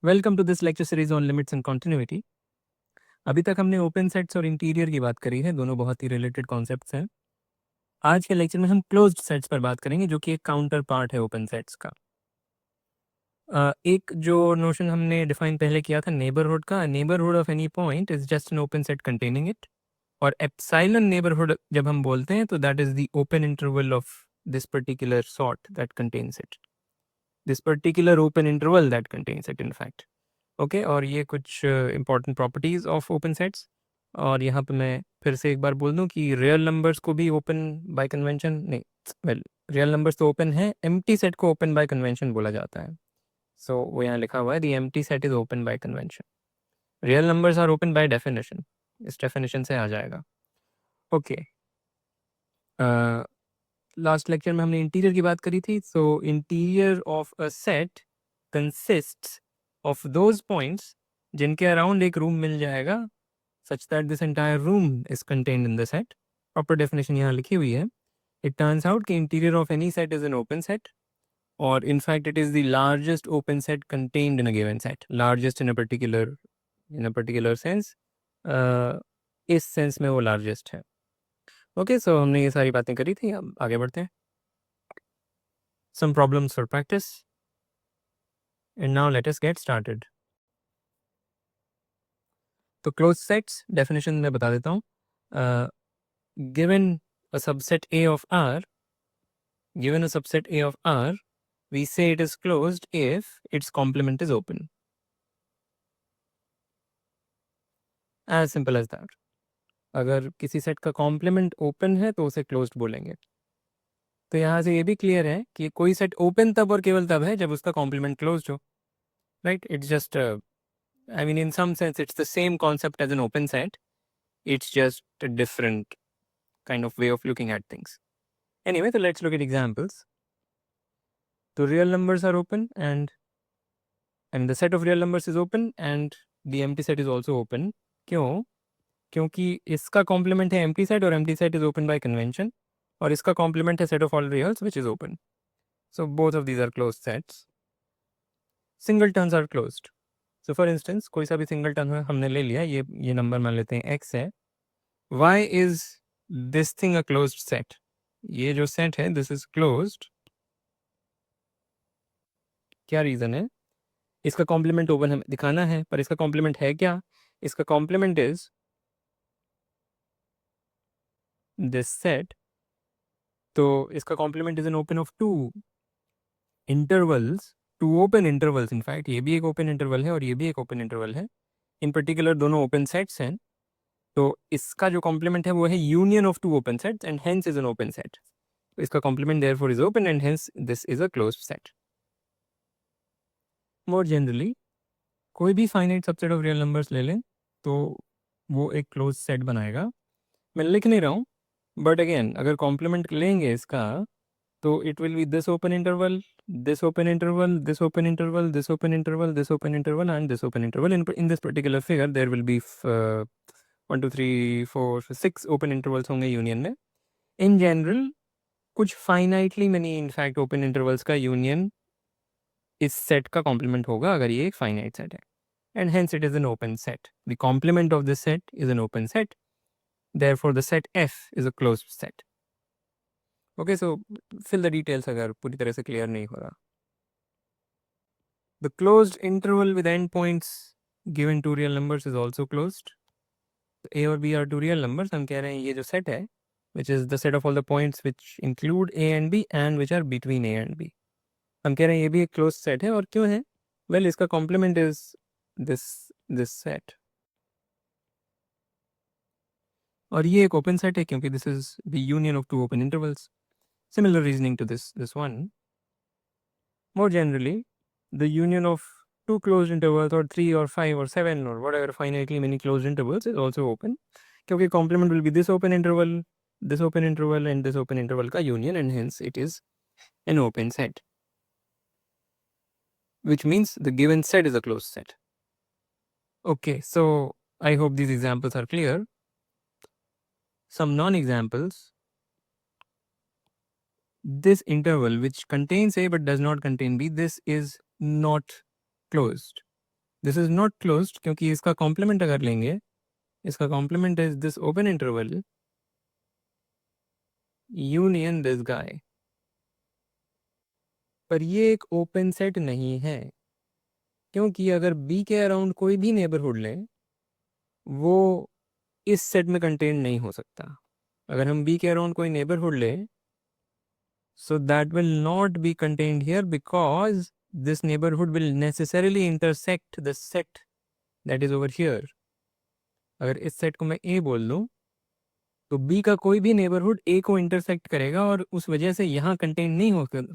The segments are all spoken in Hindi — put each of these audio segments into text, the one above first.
Welcome to this lecture series on limits and continuity. अभी तक हमने ओपन सेट्स और इंटीरियर की बात करी है, दोनों बहुत ही रिलेटेड कॉन्सेप्ट्स हैं। आज के लेक्चर में हम क्लोज्ड सेट्स पर बात करेंगे, जो कि एक काउंटर पार्ट है ओपन सेट्स का। एक जो नोशन हमने डिफाइन पहले किया था नेबरहुड का, neighbourhood of any point is just an open set containing it. और एप्सिलॉन नेबरहुड जब हम बोलते हैं तो that is the open interval of this particular sort that contains it, this particular open interval that contains it in fact. Okay, और ये कुछ important properties of open sets. और यहाँ पे मैं फिर से एक बार बोल दूँ कि रियल नंबर्स को भी ओपन बाय कन्वेंशन नहीं, वेल रियल नंबर्स तो ओपन है, एम्प्टी सेट को ओपन बाय कन्वेंशन बोला जाता है। सो वो यहाँ लिखा हुआ है, the empty set is open by convention. Real numbers are open by definition, इस डेफिनेशन से आ जाएगा। ओके, लास्ट लेक्चर में हमने इंटीरियर की बात करी थी। So interior of a set consists of those points जिनके अराउंड एक रूम मिल जाएगा such that this entire room is contained in the set. Proper definition यहाँ लिखी हुई है। It turns out कि interior of any set is an open set, or in fact it is the largest open set contained in a given set. Largest in a particular sense. इस सेंस में वो लार्जेस्ट है। ओके, सो हमने ये सारी बातें करी थी, अब आगे बढ़ते हैं। Some problems for practice, and now let us get started. तो क्लोज सेट्स डेफिनेशन में बता देता हूँ। Given a subset A of R, given a subset A of R, we say it is closed if its complement is open. As simple as that. अगर किसी सेट का कॉम्प्लीमेंट ओपन है तो उसे क्लोज्ड बोलेंगे। तो यहाँ से ये भी क्लियर है कि कोई सेट ओपन तब और केवल तब है जब उसका कॉम्प्लीमेंट क्लोज्ड हो, right? It's just, I mean in some sense it's the same concept as an open set, it's just a different kind of way of looking at things. Anyway, so let's look at examples. So real numbers are open and the set of real numbers is open and the empty set is also open. क्यों? क्योंकि इसका कॉम्प्लीमेंट है एम्प्टी सेट और empty set is open by convention, और इसका कॉम्प्लीमेंट है set of all reals which is open. So both of these are closed sets. Singletons are closed. So for instance कोई सा भी सिंगल टर्न हमने ले लिया, ये नंबर मान लेते हैं x है. Why is this thing a closed set? ये जो सेट है दिस इज क्लोज्ड. क्या रीज़न है? इसका कॉम्प्लीमेंट ओपन हमें दिखाना है, पर इसका कॉम्प्लीमेंट है क्या? इसका कॉम्प्लीमेंट इज दिस सेट. तो इसका complement is an open of two intervals, two open intervals. In fact ये भी एक ओपन इंटरवल है और ये भी एक ओपन इंटरवल है. इन पर्टिकुलर दोनों ओपन सेट्स हैं. तो इसका जो कॉम्प्लीमेंट है वो है union of two open sets and hence is an open set. तो इसका complement therefore is open and hence this is a closed set. More generally कोई भी finite subset of real numbers ले लें तो वो एक क्लोज सेट बनाएगा. मैं लिख नहीं रहा हूँ, बट अगेन अगर कॉम्प्लीमेंट लेंगे इसका तो it will be this open interval, this open interval, this open interval, this open interval, this open interval, and this open interval. In this particular figure, there will be 1, 2, 3, 4, 6 open intervals होंगे यूनियन में. In general, कुछ finitely many in fact open intervals का यूनियन इस सेट का कॉम्प्लीमेंट होगा अगर ये एक फाइनाइट सेट है. And hence it is an open set. The complement of this set is an open set. Therefore, the set F is a closed set. Okay, so fill the details अगर पूरी तरह से क्लियर नहीं हो रहा. The closed interval with endpoints given two real numbers is also closed. A और B are two real numbers. हम कह रहे हैं ये जो set है, which is the set of all the points which include A and B and which are between A and B. हम कह रहे हैं ये भी एक closed set है. और क्यों है? Well, इसका complement is this set. और ये एक open set है क्योंकि this is the union of two open intervals. Similar reasoning to this one. More generally, the union of two closed intervals or 3 or 5 or 7 or whatever finitely many closed intervals is also open, क्योंकि complement will be this open interval and this open interval का union, and hence it is an open set, which means the given set is a closed set. Okay, so I hope these examples are clear. Some non-examples. This interval which contains A but does not contain B, this is not closed. This is not closed क्योंकि इसका कॉम्प्लीमेंट अगर लेंगे, इसका complement is this open interval union this guy, पर ये एक ओपन सेट नहीं है क्योंकि अगर बी के अराउंड कोई भी नेबरहुड लें वो इस सेट में कंटेन नहीं हो सकता। अगर हम बी के अराउंड कोई नेबरहुड लें, so that will not be contained here because this neighborhood will necessarily intersect the set that is over here. अगर इस सेट को मैं ए बोल दूं तो बी का कोई भी नेबरहुड ए को इंटरसेक्ट करेगा और उस वजह से यहाँ कंटेन नहीं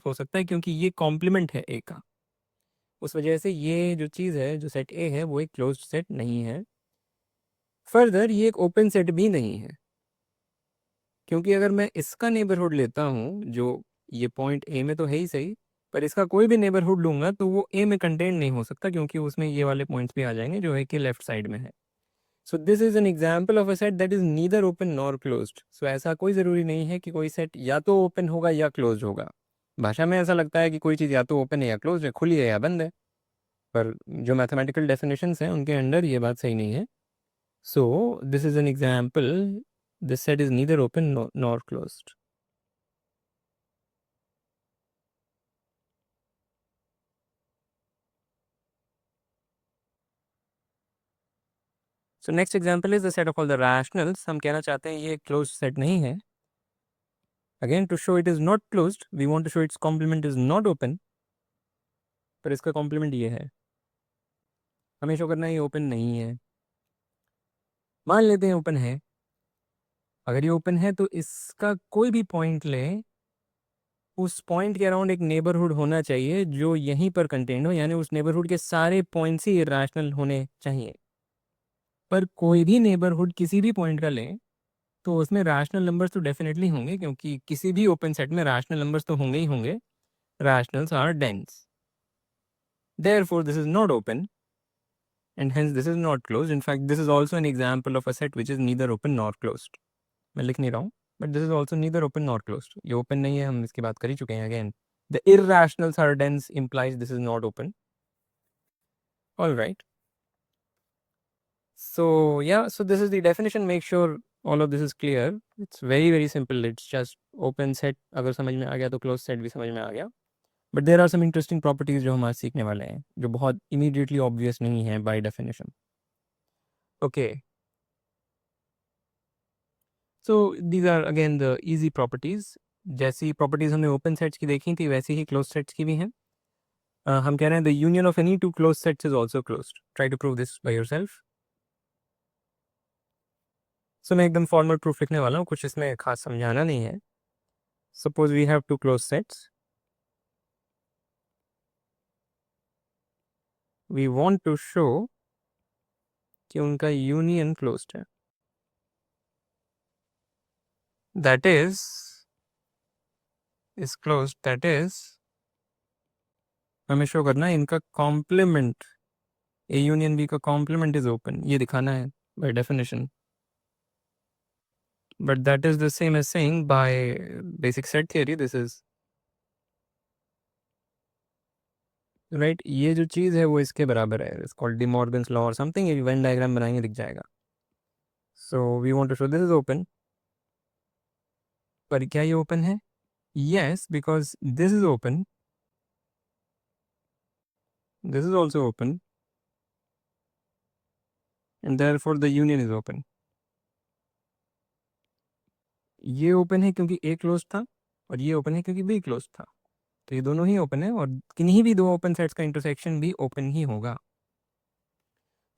हो सकता क्योंकि ये कॉम्प्लीमेंट है ए का। उस वजह से ये जो चीज़ है, जो सेट ए है, वो एक क्लोज्ड सेट नहीं है। फर्दर ये एक ओपन सेट भी नहीं है क्योंकि अगर मैं इसका नेबरहुड लेता हूँ, जो ये पॉइंट ए में तो है ही सही, पर इसका कोई भी नेबरहुड लूंगा तो वो ए में कंटेन नहीं हो सकता क्योंकि उसमें ये वाले पॉइंट्स भी आ जाएंगे जो है कि लेफ्ट साइड में है। So this is an example of a set that is neither open nor closed. So ऐसा कोई ज़रूरी नहीं है कि कोई सेट या तो ओपन होगा या क्लोज होगा। भाषा में ऐसा लगता है कि कोई चीज़ या तो ओपन है या क्लोज है, खुली है या बंद है, पर जो मैथमेटिकल डेफिनेशंस हैं उनके अंडर ये बात सही नहीं है। So this is an example, this set is neither open nor closed. So next example is the set of all the rationals. हम कहना चाहते हैं ये क्लोज सेट नहीं है। Again to show it is not closed we want to show it's complement is not open, पर इसका कॉम्प्लीमेंट ये है। हमें शो करना है ये ओपन नहीं है। मान लेते हैं ओपन है। अगर ये ओपन है तो इसका कोई भी पॉइंट लें, उस पॉइंट के अराउंड एक नेबरहुड होना चाहिए जो यहीं पर कंटेन हो, यानी उस नेबरहुड के सारे पॉइंट्स ही इरेशनल होने चाहिए। पर कोई भी नेबरहुड किसी भी पॉइंट का लें तो उसमें रैशनल नंबर्स तो डेफिनेटली होंगे क्योंकि किसी भी ओपन सेट में रैशनल नंबर्स तो होंगे ही होंगे। Rationals are dense, therefore this is not open and hence this is not closed. In fact, this is also an example of a set which is neither open nor closed. मैं लिख नहीं रहा हूँ, but this is also neither open nor closed. ये open नहीं है, हम इसकी बात कर ही चुके हैं। Again, the irrationals are dense implies this is not open. All right. So yeah, so this is the definition. Make sure all of this is clear. It's very very simple. It's just open set अगर समझ में आ गया तो closed set भी समझ में आ गया. But there are some interesting properties जो हम आज सीखने वाले हैं जो बहुत immediately obvious नहीं है by definition. Okay. So these are again the easy properties. जैसी प्रॉपर्टीज़ हमने ओपन सेट्स की देखी थी वैसे ही क्लोज सेट्स की भी हैं। हम कह रहे हैं the union of any two close sets is also closed. Try to prove this by yourself. So मैं एकदम फॉर्मल प्रूफ लिखने वाला हूँ, कुछ इसमें खास समझाना नहीं है। Suppose we have two close sets, we want to show कि उनका यूनियन क्लोज्ड है, that is closed, that is हमें शो करना है इनका कॉम्प्लीमेंट, ए यूनियन बी का कॉम्प्लीमेंट इज ओपन, ये दिखाना है by definition. But that is the same as saying by basic set theory this is right। ये जो चीज़ है वो इसके बराबर है, it's called De Morgan's law और समथिंग। ये वेन डायग्राम बनाएंगे दिख जाएगा। So we want to show this is open, पर क्या ये ओपन है? Yes, because this is open, this is also open and therefore the union is open. ये ओपन है क्योंकि ए क्लोज था और ये ओपन है क्योंकि बी क्लोज था, तो ये दोनों ही ओपन है और किन्हीं भी दो ओपन सेट्स का इंटरसेक्शन भी ओपन ही होगा।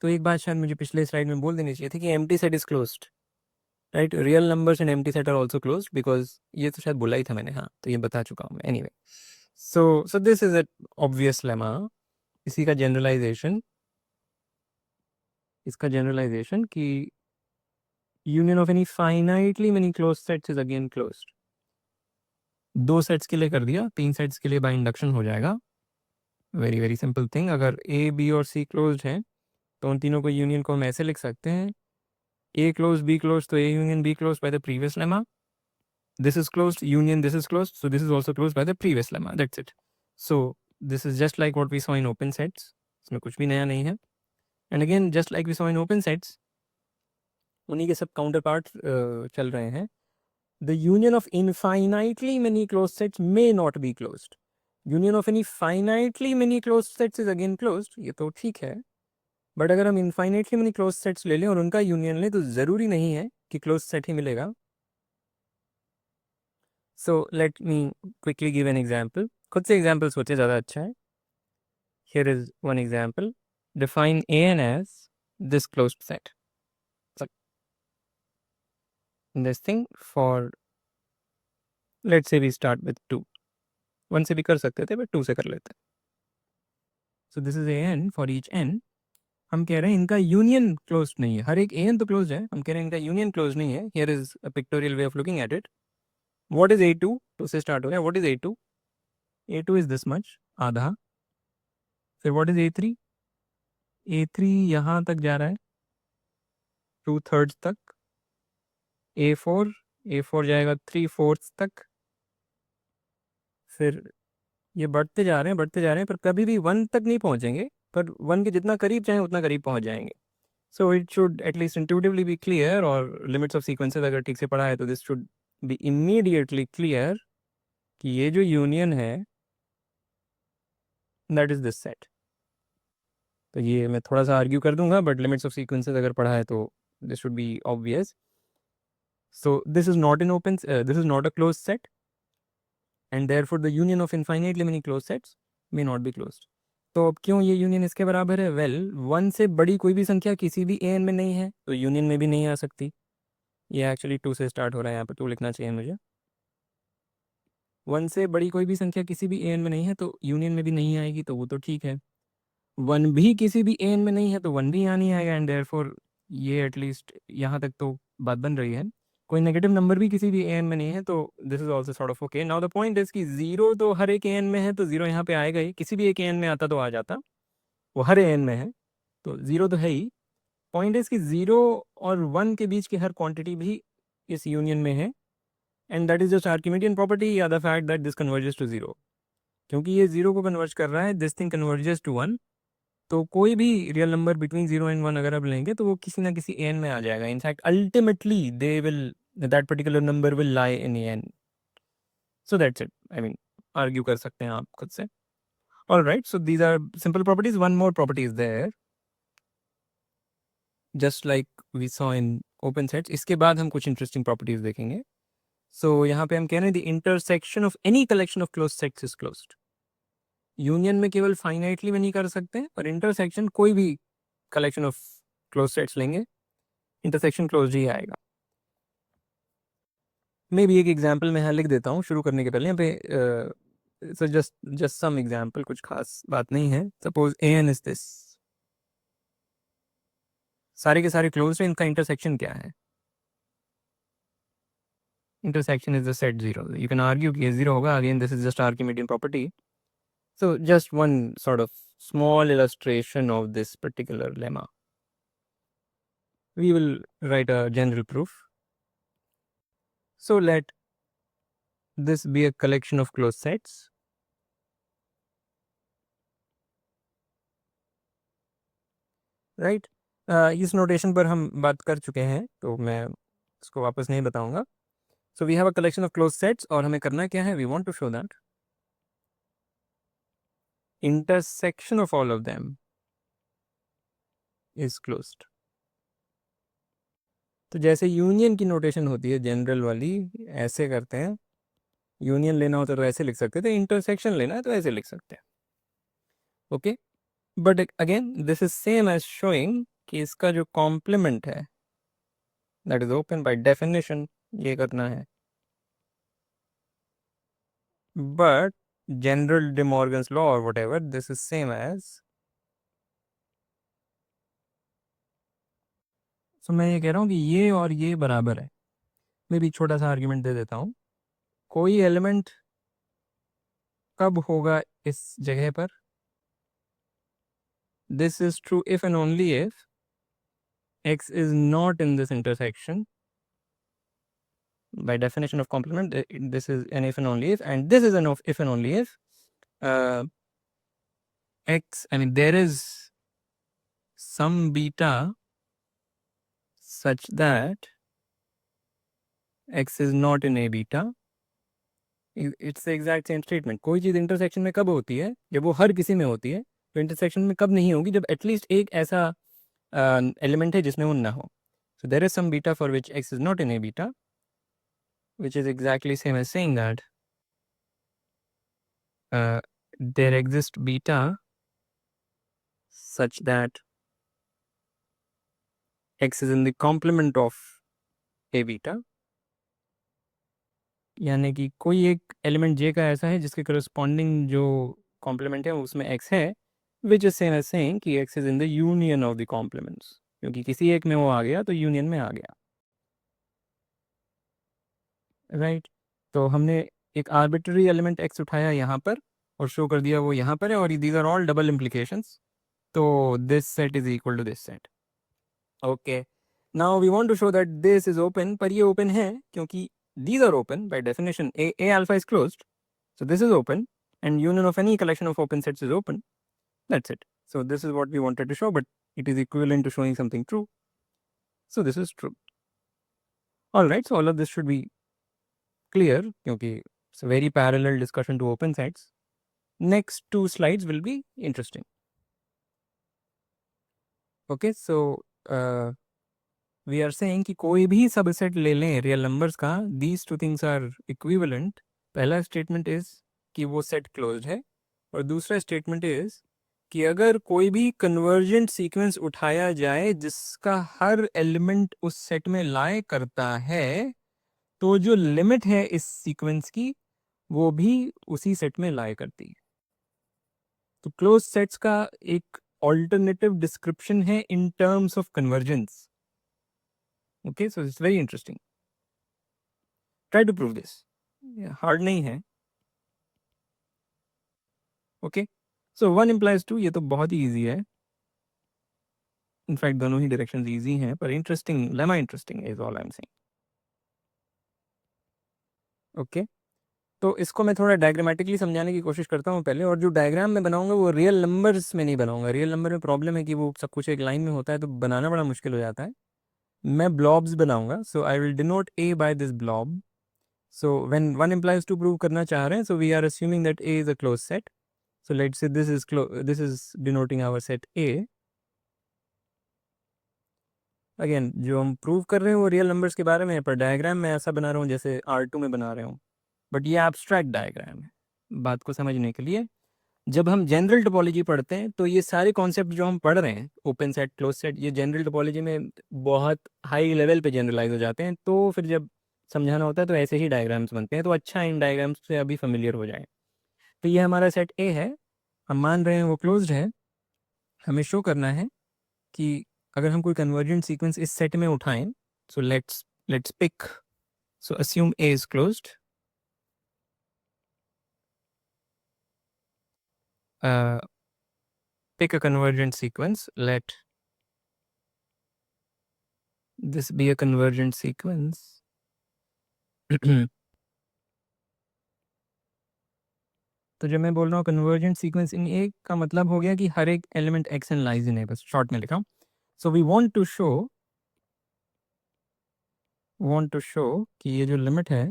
तो एक बात शायद मुझे पिछले स्लाइड में बोल देनी चाहिए थी कि empty set is closed, right. Real numbers and empty set are also closed, because ये तो शायद बोला ही था मैंने, हाँ तो ये बता चुका हूँ मैं। Anyway, so this is a obvious lemma. इसी का जनरलाइजेशन, इसका जनरलाइजेशन कि union of any finitely many close sets is again closed. दो सेट्स के लिए कर दिया, तीन सेट्स के लिए बाय इंडक्शन हो जाएगा। Very very simple thing. अगर ए बी और सी क्लोज्ड हैं तो उन तीनों को यूनियन को हम ऐसे लिख सकते हैं, ए क्लोज बी क्लोज, तो ए union be close by the previous lemma. This is closed, union this is closed, so this is also closed by the previous lemma. That's it. So this is just like what we saw in open sets. इसमें कुछ भी नया नहीं है। And again just like we saw in open sets, उन्हीं के सब काउंटर पार्ट चल रहे हैं. The union of infinitely many close sets may not be closed. Union of any finitely many close sets is again closed. ये तो ठीक है, बट अगर हम इनफाइनाइटली मेनी क्लोज सेट्स ले लें और उनका यूनियन लें तो ज़रूरी नहीं है कि क्लोज सेट ही मिलेगा. So let me quickly give an example. खुद से एग्जाम्पल सोचे, ज़्यादा अच्छा है. Here is one example. Define A n as this closed set. This thing for, let's say we start with 2. 1 से भी कर सकते थे बट 2 से कर लेते हैं. So this is A n for each n. हम कह रहे हैं इनका यूनियन क्लोज नहीं है. हर एक ए एन तो क्लोज है, हम कह रहे हैं इनका यूनियन क्लोज नहीं है. Here is a pictorial way of looking at it. What is A2? 2 से स्टार्ट हो रहा है. What is A2? A2 is this much, आधा. फिर व्हाट इज A3? A3 यहाँ तक जा रहा है, 2/3 तक. A4 जाएगा 3/4 तक. फिर ये बढ़ते जा रहे हैं, बढ़ते जा रहे हैं, पर कभी भी 1 तक नहीं पहुँचेंगे, पर 1 के जितना करीब चाहें उतना करीब पहुँच जाएंगे. So it should at least intuitively be clear, और लिमिट्स ऑफ सीक्वेंसेस अगर ठीक से पढ़ा है तो this should be immediately clear कि ये जो यूनियन है दैट इज दिस सेट. तो ये मैं थोड़ा सा आर्ग्यू कर दूंगा, बट लिमिट्स ऑफ सीक्वेंसेस अगर पढ़ा है तो this should B obvious. So this is not in open, this is not a close set, and therefore the union of infinitely many close sets may not be closed. तो अब क्यों ये यूनियन इसके बराबर है? वेल, 1 से बड़ी कोई भी संख्या किसी भी ए एन में नहीं है तो यूनियन में भी नहीं आ सकती. ये एक्चुअली 2 से स्टार्ट हो रहा है, यहाँ पर 2 लिखना चाहिए मुझे. 1 से बड़ी कोई भी संख्या किसी भी ए एन में नहीं है तो यूनियन में भी नहीं आएगी, तो वो तो ठीक है. 1 भी किसी भी ए एन में नहीं है तो 1 भी यहाँ नहीं आएगा, एंड देयरफॉर ये एटलीस्ट यहाँ तक तो बात बन रही है. कोई नेगेटिव नंबर भी किसी भी ए एन में नहीं है तो this is also sort of okay. Now the point is कि 0 तो हर एक ए एन में है, तो 0 यहाँ पे आएगा ही. किसी भी एक ए एन में आता तो आ जाता, वो हर ए एन में है तो 0 तो है ही. पॉइंट इज कि 0 और 1 के बीच की हर क्वांटिटी भी इस यूनियन में है, and that is just Archimedean property या the fact that this converges to 0. क्योंकि ये 0 को कन्वर्ज कर रहा है, दिस थिंग कन्वर्जेस टू 1. तो कोई भी रियल नंबर बिटवीन 0 एंड 1 अगर आप लेंगे तो वो किसी ना किसी एन में आ जाएगा. In fact ultimately they will, that particular number will lie in n. So that's it. I mean, argue कर सकते हैं आप खुद से. Alright, so these are simple properties. One more property is there, just like we saw in open sets. इसके बाद हम कुछ इंटरेस्टिंग प्रॉपर्टीज देखेंगे. सो यहाँ पे हम कह रहे हैं the intersection of any collection of close sets is closed. Union में केवल फाइनाइटली में नहीं कर सकते, पर इंटरसेक्शन कोई भी कलेक्शन ऑफ क्लोज सेट्स लेंगे, इंटरसेक्शन क्लोज ही आएगा. मैं भी एक एग्जांपल मैं यहाँ लिख देता हूँ शुरू करने के पहले. यहाँ पे so just just some example, कुछ खास बात नहीं है. Suppose A n is this, सारे के सारे क्लोज हैं, इनका इंटरसेक्शन क्या है? Intersection is the set 0. You can argue कि ये 0 होगा. Again this is just Archimedean property. So just one sort of small illustration of this particular lemma. We will write a general proof. So let this be a collection of closed sets. Right? इस नोटेशन पर हम बात कर चुके हैं तो मैं इसको वापस नहीं बताऊंगा. So we have a collection of closed sets, और हमें करना क्या है? We want to show that intersection of all of them is closed. तो जैसे यूनियन की नोटेशन होती है जनरल वाली, ऐसे करते हैं. यूनियन लेना होता तो ऐसे लिख सकते थे, इंटरसेक्शन लेना है तो ऐसे लिख सकते हैं. Okay, but again this is same as showing कि इसका जो कॉम्प्लीमेंट है that is open by definition, ये करना है. But general De Morgan's law और whatever, this is same as. So मैं ये कह रहा हूँ कि ये और ये बराबर है. मैं भी छोटा सा आर्ग्यूमेंट दे देता हूँ. कोई एलिमेंट कब होगा इस जगह पर? This is true if and only if x is not in this intersection. By definition of complement, this is an if and only if, and this is an if and only if x, I mean there is some beta such that x is not in a beta. It's the exact same statement. कोई चीज़ इंटरसेक्शन में कब होती है? जब वो हर किसी में होती है. तो इंटरसेक्शन में कब नहीं होगी? जब एटलीस्ट एक ऐसा एलिमेंट है जिसमें वो ना हो. So there is some beta for which x is not in a beta, which is exactly same as saying that there exists beta such that x is in the complement of a beta. यानी कि कोई एक एलिमेंट j का ऐसा है जिसके करस्पॉन्डिंग जो कॉम्प्लीमेंट है उसमें x है, which is same as saying कि x is in the union of the complements. क्योंकि किसी एक में वो आ गया तो यूनियन में आ गया. राइट. तो हमने एक आर्बिट्ररी एलिमेंट x उठाया यहाँ पर और शो कर दिया वो यहाँ पर है, और these are all double implications. तो this set is equal to this set. Okay. Now we want to show that this is open. पर ये ओपन है क्योंकि these are open by definition. A alpha is closed, so this is open, and union of any collection of open sets is open. That's it. So this is what we wanted to show, but it is equivalent to showing something true. So this is true. All right, so all of this should be clear क्योंकि it's a very parallel discussion to open sets. Next two slides will be interesting. Okay, so we are saying कि कोई भी सबसेट ले लें रियल नंबर्स का, these two things are equivalent. पहला स्टेटमेंट इज कि वो सेट क्लोज्ड है, और दूसरा स्टेटमेंट इज कि अगर कोई भी कन्वर्जेंट सीक्वेंस उठाया जाए जिसका हर एलिमेंट उस सेट में लाई करता है, तो जो लिमिट है इस सीक्वेंस की वो भी उसी सेट में लाई करती है. तो क्लोज सेट्स का एक ऑल्टरनेटिव डिस्क्रिप्शन है in terms of convergence. Okay, so it's very interesting. Try to prove this. Hard नहीं है. Okay, so 1 implies 2, ये तो बहुत ही easy है. In fact, दोनों ही directions easy हैं, पर interesting, lemma interesting is all I'm saying. Okay, तो इसको मैं थोड़ा डायग्रामेटिकली समझाने की कोशिश करता हूँ पहले, और जो डायग्राम मैं बनाऊंगा वो रियल नंबर्स में नहीं बनाऊंगा. रियल नंबर में प्रॉब्लम है कि वो सब कुछ एक लाइन में होता है तो बनाना बड़ा मुश्किल हो जाता है. मैं ब्लॉब्स बनाऊंगा. So I will denote A by this blob. So when 1 implies 2 prove करना चाह रहे हैं, so we are assuming that A is a closed set. So let's say this is denoting our set A. Again, जो हम प्रूव कर रहे हैं वो रियल नंबर्स के बारे में है, पर डायग्राम में ऐसा बना रहा हूँ जैसे R2 में बना रहे हूँ. बट ये एब्स्ट्रैक्ट डायग्राम है. बात को समझने के लिए जब हम जनरल टोपोलॉजी पढ़ते हैं तो ये सारे कॉन्सेप्ट जो हम पढ़ रहे हैं, ओपन सेट, क्लोज सेट, ये जनरल टोपोलॉजी में बहुत हाई लेवल पे जनरलाइज हो जाते हैं. तो फिर जब समझाना होता है तो ऐसे ही डायग्राम्स बनते हैं. तो अच्छा इन डायग्राम्स से अभी फेमिलियर हो जाए. तो ये हमारा सेट ए है, हम मान रहे हैं वो क्लोज्ड है. हमें शो करना है कि अगर हम कोई कन्वर्जेंट सीक्वेंस इस सेट में उठाएं, so let's pick, so assume A is closed. Pick a convergent sequence. Let this be a convergent sequence. तो जब मैं बोल रहा हूँ कन्वर्जेंट सीक्वेंस इन ए का मतलब हो गया कि हर एक element x n lies in A, बस शॉर्ट में लिखा हूँ. So we want to show कि ये जो लिमिट है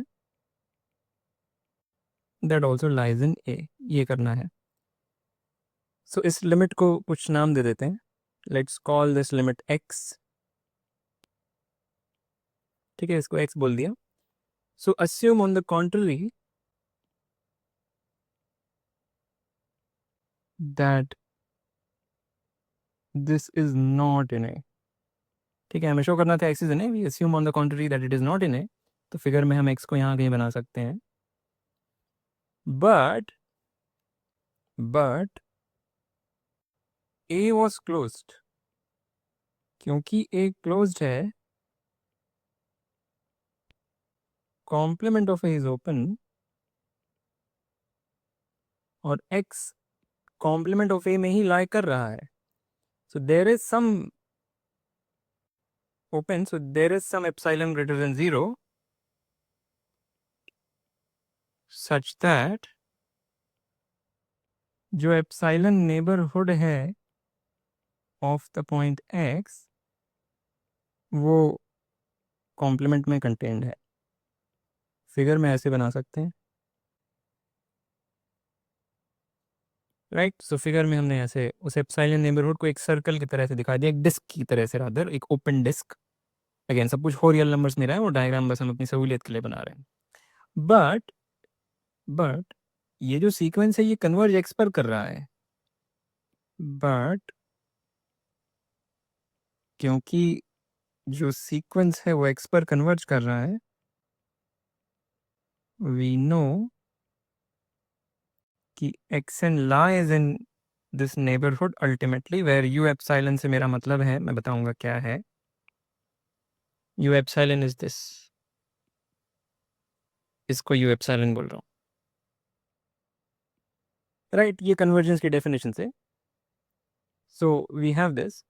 that also lies in A, ये करना है. सो इस लिमिट को कुछ नाम दे देते हैं. Let's call this limit x. ठीक है, इसको एक्स बोल दिया. So assume on the contrary that this is not in A. ठीक है, हमें शो करना था x is in A. We assume on the contrary that it is not in A. तो फिगर में हम एक्स को यहाँ कहीं बना सकते हैं. But A was closed. क्योंकि ए क्लोज्ड है, complement of A is open, और एक्स कॉम्प्लीमेंट ऑफ ए में ही लाई कर रहा है. So there is some open, so there is some epsilon greater than 0 such that जो एप्सिलॉन नेबरहुड है ऑफ द पॉइंट x वो कॉम्प्लीमेंट में कंटेन्ड है। फिगर में ऐसे बना सकते हैं, राइट। सो फिगर में हमने ऐसे उस एप्सिलॉन नेबरहुड को एक सर्कल की तरह से दिखा दिया, एक डिस्क की तरह से, रादर एक ओपन डिस्क। अगेन सब कुछ 4 रियल नंबर्स में रहा है, वो डायग्राम बस हम अपनी सहूलियत के लिए बना रहे हैं। बट ये जो सीक्वेंस है ये कन्वर्ज एक्स पर कर रहा है, बट क्योंकि जो सीक्वेंस है वो एक्स पर कन्वर्ज कर रहा है, वी नो कि x n lies in this neighbourhood ultimately, where U epsilon से मेरा मतलब है, मैं बताऊंगा क्या है। यू एप्सिलॉन इज दिस, इसको यू एप्सिलॉन बोल रहा हूँ, राइट। ये कन्वर्जेंस की डेफिनेशन से, सो वी हैव दिस।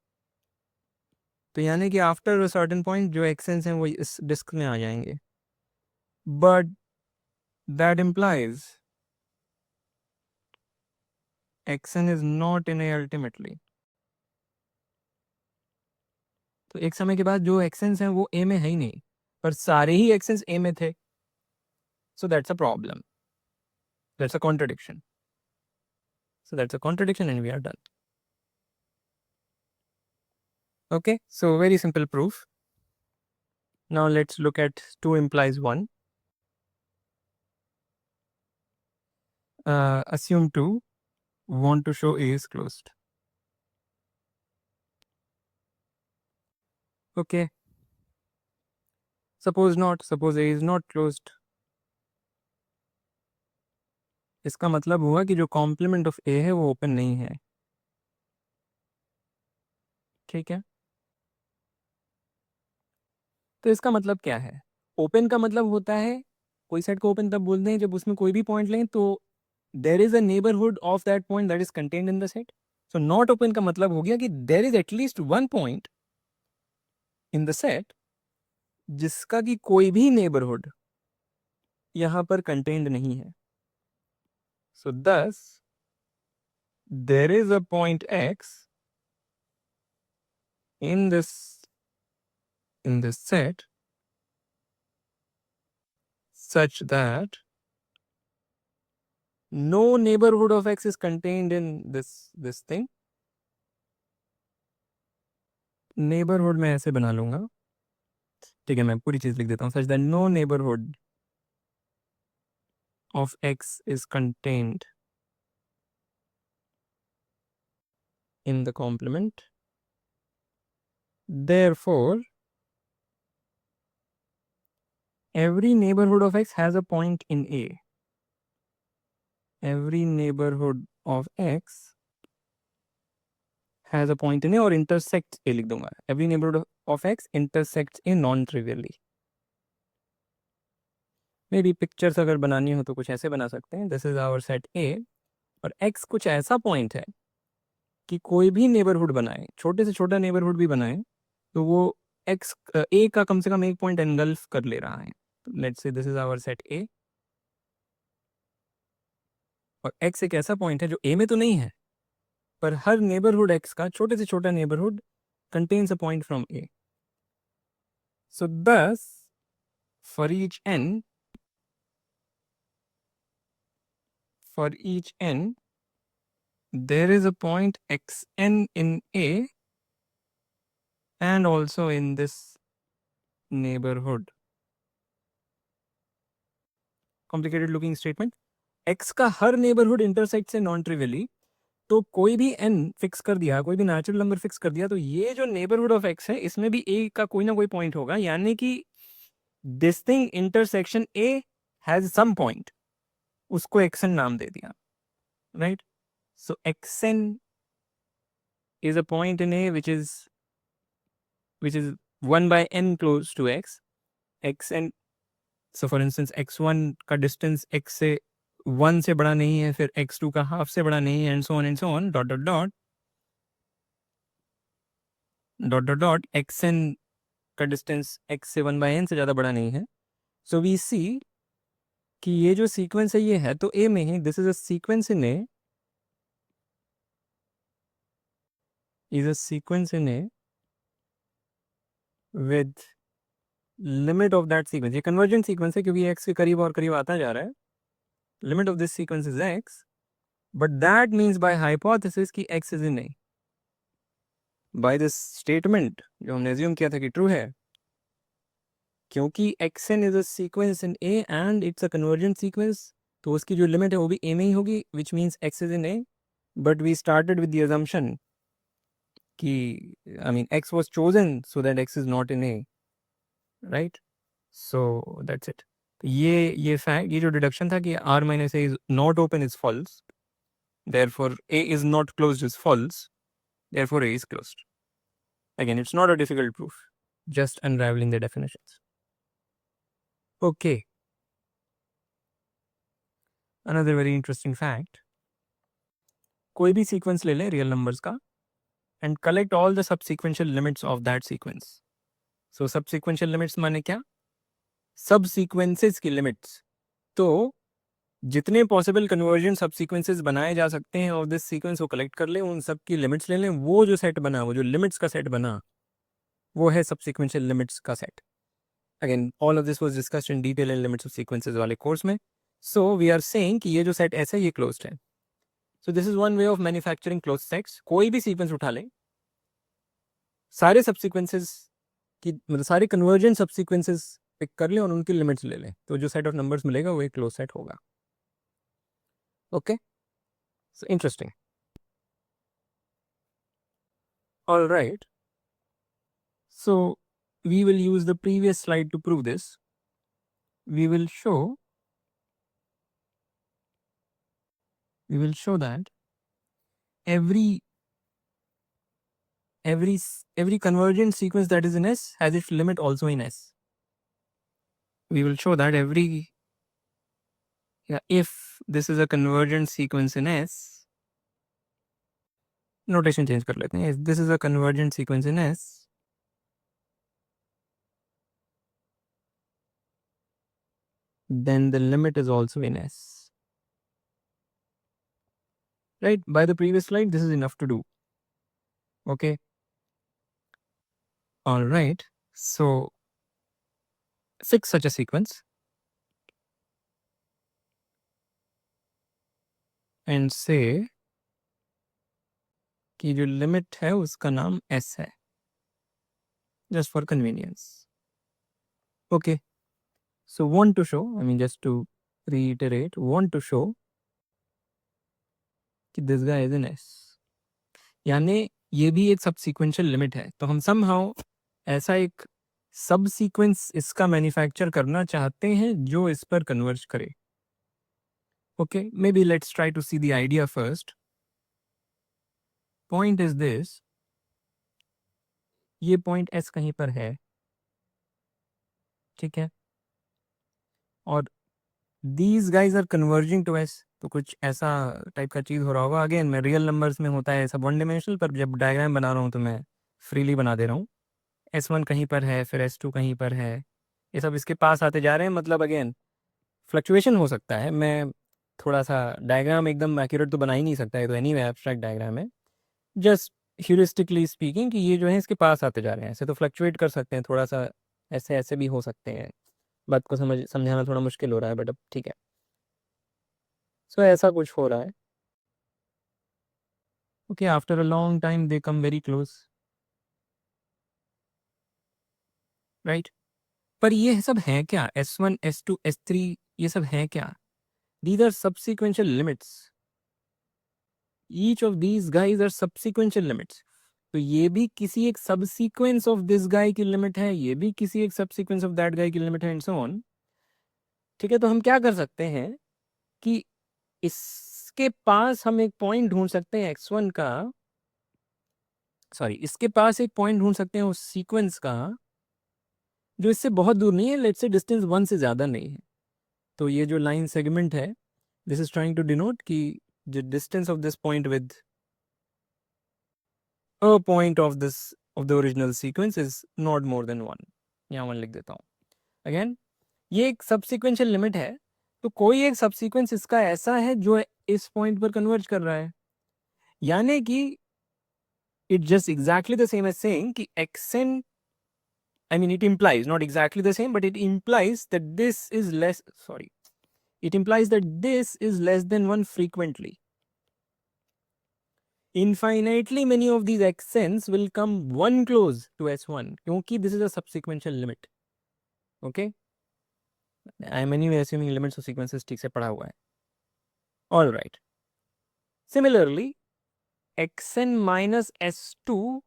तो यानी कि आफ्टर अ सर्टेन पॉइंट जो एक्सेंस हैं वो इस डिस्क में आ जाएंगे, but that implies action is not in A ultimately. तो एक समय के बाद जो एक्सेंस हैं वो ए में है ही नहीं, पर सारे ही एक्सेंस ए में थे, so that's a problem, that's a contradiction, so that's a contradiction and we are done. Okay, so very simple proof. Now let's look at 2 implies 1. Assume 2 want to show A is closed. Okay, suppose not, suppose A is not closed. इसका मतलब हुआ कि जो कॉम्प्लीमेंट ऑफ ए है वो ओपन नहीं है, ठीक है। तो इसका मतलब क्या है? ओपन का मतलब होता है, कोई सेट को ओपन तब बोलते हैं जब उसमें कोई भी पॉइंट लें तो there is a neighbourhood of that point that is contained in the set. So not open का मतलब हो गया कि there is at least one point in the set जिसका कि कोई भी नेबरहुड यहां पर कंटेन्ड नहीं है। सो दस there is a point x in this set such that no neighborhood of x is contained in this thing. Neighbourhood में ऐसे बना लूंगा, ठीक है, मैं पूरी चीज लिख देता हूँ, such that no neighborhood of x is contained in the complement, therefore every neighborhood of x has a point in A. Every neighborhood of x has a point in A, और intersects A लिख दूंगा, every neighborhood of x intersects A non-trivially. Maybe pictures अगर बनानी हो तो कुछ ऐसे बना सकते हैं, this is our set A और एक्स कुछ ऐसा पॉइंट है कि कोई भी नेबरहुड बनाए, छोटे से छोटा नेबरहुड भी बनाए, तो वो एक्स ए का कम से कम एक पॉइंट एनगल्फ कर ले रहा है। Let's say this is our set A और एक्स एक ऐसा पॉइंट है जो ए में तो नहीं है, पर हर नेबरहुड एक्स का छोटे से छोटा neighbourhood contains a point from A. So thus for each n there is a point xn in A and also in this neighborhood. Complicated looking statement. x का हर नेबरहुड इंटरसेक्ट से नॉन ट्रिवियली, तो कोई भी n फिक्स कर दिया, कोई भी नेचुरल नंबर फिक्स कर दिया, तो ये जो नेबरहुड ऑफ x है इसमें भी a का कोई ना कोई पॉइंट होगा, यानी कि this thing intersection a has some point, उसको xn नाम दे दिया, right. So xn is a point in A which is 1 by n close to x. xn, so for instance x1 का डिस्टेंस x से 1 से बड़ा नहीं है, फिर x2 का हाफ से बड़ा नहीं है, and so on dot dot dot dot dot dot xn का डिस्टेंस x से 1 by n से ज़्यादा बड़ा नहीं है। सो वी सी कि ये जो सीक्वेंस है ये है तो A में ही, this is a sequence in A is a sequence in A with limit of that sequence, ये convergent sequence है क्योंकि x के करीब और करीब आता जा रहा है, limit of this sequence is x, but that means by hypothesis कि x is in A. by this statement जो हमने assume किया था कि true है, क्योंकि xn is a sequence in A and it's a convergent sequence, तो उसकी जो लिमिट है वो भी A में ही होगी, which means x is in A, but we started with the assumption कि I mean x was chosen so that x is not in A, right? So that's it. ये fact, ये जो deduction था कि r minus a is not open is false, therefore A is not closed is false, therefore A is closed. Again, it's not a difficult proof, just unraveling the definitions. Okay. Another very interesting fact. कोई भी sequence ले लें real numbers का and collect all the subsequential limits of that sequence. So subsequential limits माने क्या? Subsequences की limits. तो जितने पॉसिबल कन्वर्जन सबसीक्वेंसेस बनाए जा सकते हैं और दिस सीक्वेंस को कलेक्ट कर लें, उन सब की लिमिट्स ले लें, वो जो सेट बना, वो जो लिमिट्स का सेट बना, वो है सबसीक्वेंशियल लिमिट्स का set. Again all of this was discussed in detail in limits of sequences वाले कोर्स में. सो वी आर सेइंग कि ये जो सेट ऐसा है ये क्लोज्ड है. So this is one way of manufacturing closed sets. कोई भी सीक्वेंस उठा लें, सारे सबसीक्वेंसेस की मतलब सारे कन्वर्जन सबसीक्वेंसेस पिक कर लें और उनकी लिमिट्स ले लें, तो जो सेट ऑफ नंबर्स मिलेगा वो एक क्लोज सेट होगा. Okay, so interesting. All right. So we will use the previous slide to prove this. We will show that every convergent sequence that is in S has its limit also in S. We will show that if this is a convergent sequence in S, notation change कर लेते हैं. If this is a convergent sequence in S, then the limit is also in S. Right? By the previous slide, this is enough to do. Okay. All right. So fix such a sequence and say कि जो लिमिट है उसका नाम S है, just for convenience. Okay. So want to show, I mean just to reiterate, want to show कि this guy is in S. यानी ये भी एक सबसीक्वेंशियल लिमिट है, तो हम somehow ऐसा एक सब सीक्वेंस इसका मैन्युफैक्चर करना चाहते हैं जो इस पर कन्वर्ज करे. Okay, maybe let's try to see the idea first. Point is this, ये पॉइंट S कहीं पर है, ठीक है, और these guys are converging to S, तो कुछ ऐसा टाइप का चीज़ हो रहा होगा. अगेन मैं रियल नंबर्स में होता है सब वन डिमेंशनल, पर जब डायग्राम बना रहा हूँ तो मैं फ्रीली बना दे रहा हूँ. S1 कहीं पर है, फिर S2 कहीं पर है, ये सब इसके पास आते जा रहे हैं. मतलब अगेन फ्लक्चुएशन हो सकता है, मैं थोड़ा सा डायग्राम एकदम एक्यूरेट तो बना ही नहीं सकता है, तो एनीवे एब्स्ट्रैक्ट डायग्राम है. जस्ट ह्यूरिस्टिकली स्पीकिंग कि ये जो है इसके पास आते जा रहे हैं, ऐसे तो फ्लक्चुएट कर सकते हैं थोड़ा सा, ऐसे ऐसे भी हो सकते हैं. बात को समझाना थोड़ा मुश्किल हो रहा है, बट अब ठीक है. सो ऐसा कुछ हो रहा है. Okay, after a long time they come very close, right. पर ये सब है क्या? S1, S2, S3 ये सब है क्या? These are subsequential limits. Each of these guys are subsequential limits. तो ये भी किसी एक सबसीक्वेंस ऑफ दिस गाय की लिमिट है, ये भी किसी एक सबसीक्वेंस ऑफ दैट गाय की लिमिट है, एंड सो ऑन. ठीक है, तो हम क्या कर सकते हैं कि इसके पास हम एक पॉइंट ढूंढ सकते हैं x1 का, सॉरी इसके पास एक पॉइंट ढूंढ सकते हैं उस सीक्वेंस का जो इससे बहुत दूर नहीं है, लेट्स से डिस्टेंस 1 से ज़्यादा नहीं है. तो ये जो लाइन सेगमेंट है, this is trying to denote कि the distance of this point with a point of the original sequence is not more than 1. यहाँ 1 लिख देता हूँ. अगेन ये एक सबसीक्वेंशियल लिमिट है, तो कोई एक सबसीक्वेंस इसका ऐसा है जो इस पॉइंट पर कन्वर्ज कर रहा है, यानी कि It's just exactly the same as saying कि xn, I mean it implies, not exactly the same, but it implies that this is less, sorry, it implies that this is less than 1 frequently. Infinitely many of these xn's will come one close to s1 क्योंकि this is a subsequential limit. Okay, I am anyway assuming limits of sequences ठीक से पढ़ा हुआ है. All right. Similarly, xn minus s2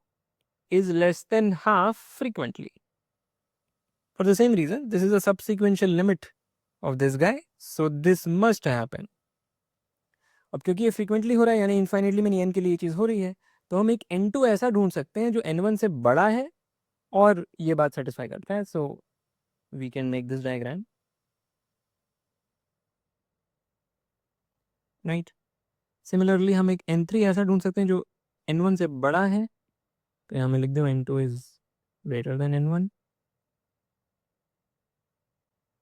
is less than half frequently. For the same reason, this is a subsequential limit of this guy, so this must happen. अब क्योंकि ये फ्रीक्वेंटली हो रहा है यानी इन्फाइनेटली में n के लिए ये चीज़ हो रही है, तो हम एक n2 ऐसा ढूंढ सकते हैं जो n1 से बड़ा है और ये बात सेटिस्फाई करता है. So we can make this diagram, right. Similarly हम एक n3 ऐसा ढूंढ सकते हैं जो n1 से बड़ा है, तो यहाँ मैं लिख दूँ n2 is greater than n1.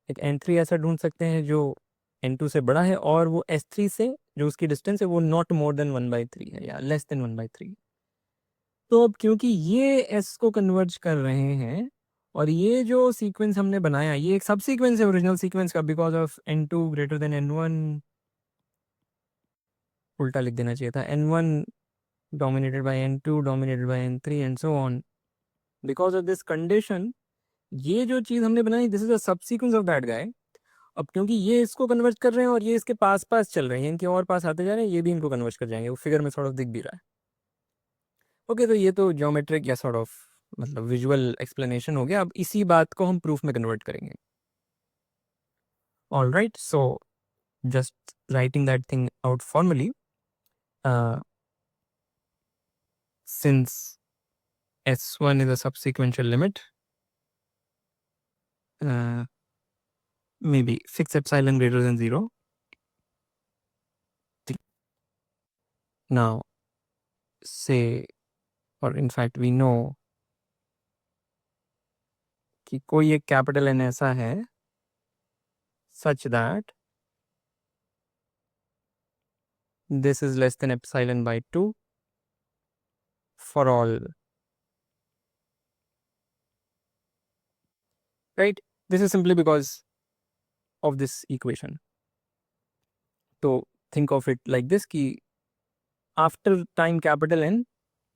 एक n3 ऐसा ढूंढ सकते हैं जो n2 से बड़ा है और वो s3 से जो उसकी डिस्टेंस है वो नॉट मोर देन 1/3 है या लेस देन 1/3. तो अब क्योंकि ये s को कन्वर्ज कर रहे हैं और ये जो सीक्वेंस हमने बनाया ये एक सब सीक्वेंस है ओरिजिनल सीक्वेंस का, because of n2 greater than n1, उल्टा लिख देना चाहिए था, n1 dominated by n2 dominated by n3 and so on. Because of this condition, ये जो चीज़ हमने बनाई this is a subsequence of that guy. अब क्योंकि ये इसको कन्वर्ट कर रहे हैं और ये इसके पास पास चल रहे हैं, इनके और पास आते जा रहे हैं, ये भी इनको कन्वर्ट कर जाएंगे, वो फिगर में सॉर्ट ऑफ दिख भी रहा है. ओके, तो ये तो ज्योमेट्रिक या सॉर्ट ऑफ मतलब विजुअल एक्सप्लेनेशन हो गया. अब इसी बात को हम प्रूफ में कन्वर्ट करेंगे. All right, so just writing that thing out formally, since s1 is a subsequential limit, maybe fix epsilon greater than 0. Now say, or in fact we know कि कोई एक कैपिटल N ऐसा है such that this is less than epsilon by 2 for all, right? This is simply because of this equation. So think of it like this कि after time capital N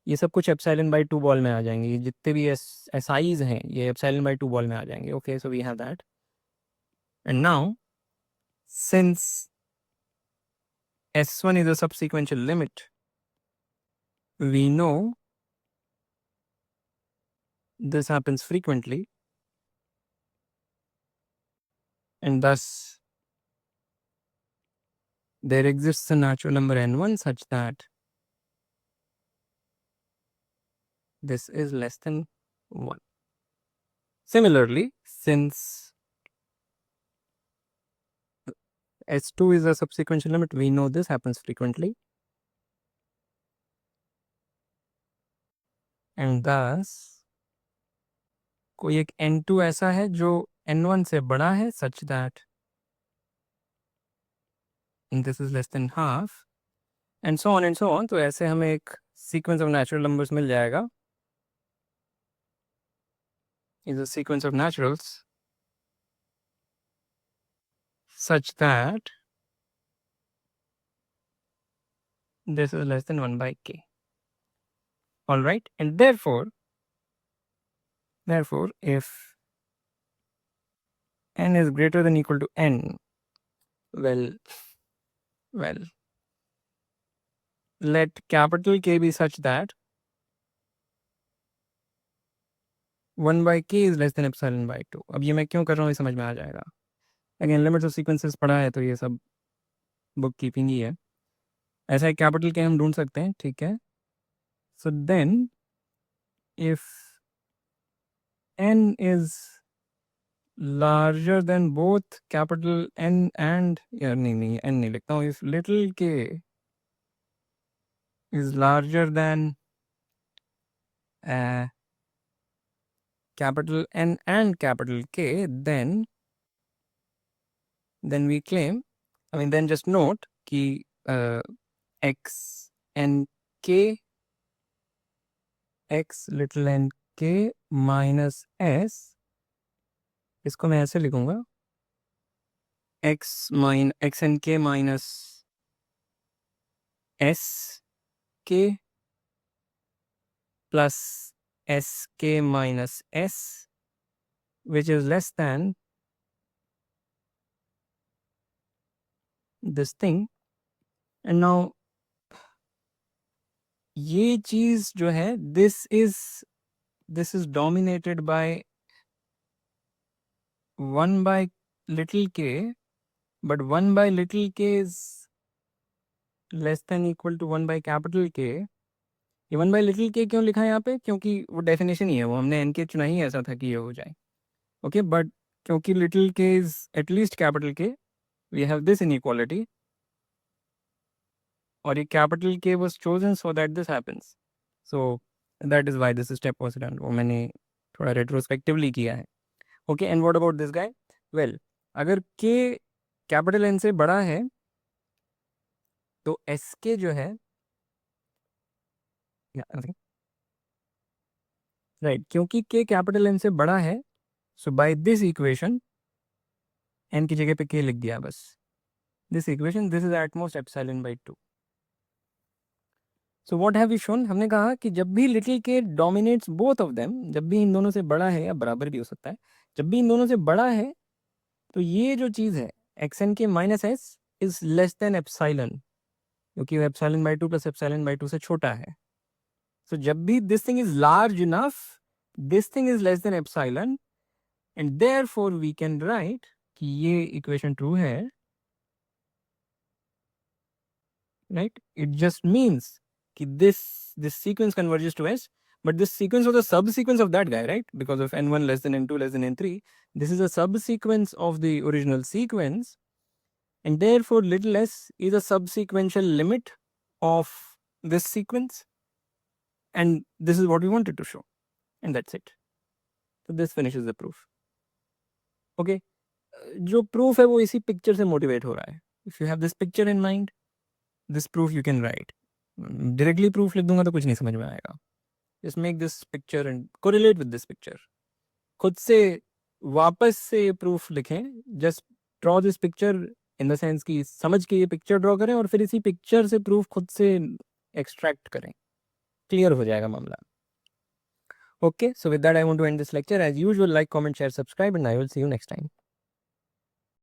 ये सब कुछ epsilon by 2 बॉल में आ जाएंगे, ये जितने भी SIs हैं ये epsilon by 2 बॉल में आ जाएंगे. Okay, so we have that. And now since S1 is a subsequential limit, we know this happens frequently, and thus there exists a natural number n1 such that this is less than 1. Similarly, since S2 is a subsequential limit, we know this happens frequently, and thus कोई एक n2 ऐसा है जो n1 से बड़ा है such that this is less than half, and so on and so on. तो ऐसे हमें एक sequence of natural numbers मिल जाएगा, is a sequence of naturals such that this is less than 1 by k. All right, and therefore if n is greater than equal to n, well let capital K be such that 1 by k is less than epsilon by 2. अब ये मैं क्यों कर रहा हूँ ये समझ में आ जाएगा. अगेन लिमिट्स ऑफ सीक्वेंसेस पढ़ा है तो ये सब बुक कीपिंग ही है. ऐसा एक कैपिटल के हम ढूंढ सकते हैं, ठीक है. So then if n is larger than both capital N and या नहीं n नहीं लिखता हूँ, if little k is larger than capital N and capital K, then we claim, I mean then just note कि x n k x little n के माइनस एस, इसको मैं ऐसे लिखूंगा एक्स एन के माइनस एस के प्लस एस के minus s which is less than this thing. And now ये चीज जो है this is dominated by 1 by little k, but 1 by little k is less than equal to 1 by capital K. ये 1 by little k क्यों लिखा है यहाँ पे? क्योंकि वो डेफिनेशन ही है, वो हमने n k चुना ही ऐसा था कि ये हो जाए. ओके, बट क्योंकि little k is at least capital K, we have this inequality. और ये capital K was chosen so that this happens. So that is why this step was done. वो मैंने थोड़ा retrospectively किया है. Okay, and what about this guy? Well, अगर K कैपिटल N से बड़ा है तो एस के जो है राइट, क्योंकि K कैपिटल N से बड़ा है, so by this equation N की जगह पे K लिख दिया बस. This equation, this is at most epsilon by 2. So what have we shown? हमने कहा कि जब भी little k dominates both of them, जब भी इन दोनों से बड़ा है या बराबर भी हो सकता है, जब भी इन दोनों से बड़ा है तो ये जो चीज़ है एक्स एन के minus s is less than epsilon, क्योंकि वो epsilon by 2 plus epsilon by 2 से छोटा है. सो जब भी this thing is large enough, this thing is less than epsilon, and therefore we can write कि ये इक्वेशन ट्रू है. राइट, इट जस्ट मीन्स कि this sequence converges to S, but this sequence was a subsequence of that guy, right? Because of n1 less than n2 less than n3, this is a subsequence of the original sequence, and therefore little s is a subsequential limit of this sequence, and this is what we wanted to show, and that's it. So this finishes the proof. Okay, जो proof है वो इसी picture से motivate हो रहा है. If you have this picture in mind, this proof you can write. Directly proof लिख दूंगा तो कुछ नहीं समझ में आएगा. Just make this picture and correlate with this picture. खुद से वापस से प्रूफ लिखें. Just draw this picture in the sense कि समझ के ये पिक्चर ड्रॉ करें और फिर इसी पिक्चर से प्रूफ खुद से एक्सट्रैक्ट करें. क्लियर हो जाएगा मामला. Okay, so with that I want to end this lecture. As usual, like, comment, share, subscribe, and I will see you next time.